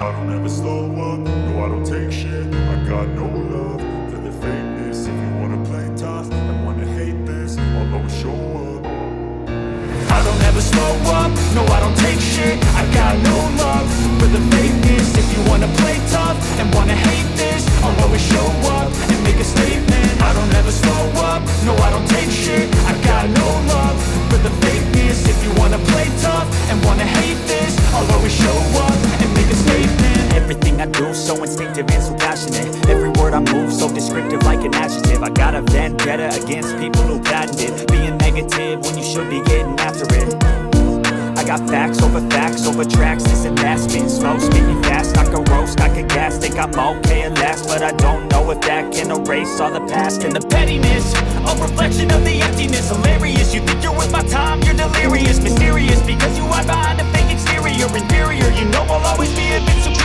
I don't ever slow up, no I don't take shit. I got no love for the fakeness. If you wanna play tough and wanna hate this, I'll always show up. I don't ever slow up, no I don't take shit. I got no love for the fakeness. If you wanna play tough and wanna hate this, I'll always show up and make a statement. I don't ever slow up, no I don't take shit. I got no love for the fakeness. If you wanna play tough and wanna hate this, I'll always show up and make a statement. Everything I do so instinctive and so passionate. Every word I move so descriptive like an adjective. I got a vendetta against people who patented being negative when you should be getting after it. I got facts over tracks, this and that. Spitting slow, speaking fast, I can roast, I can gas. Think I'm okay at last, but I don't know if that can erase all the past. And the pettiness, a reflection of the emptiness. Hilarious, you think you're worth my time, you're delirious. Mysterious, because you hide behind a fake exterior. Inferior, you know I'll always be a bit superior.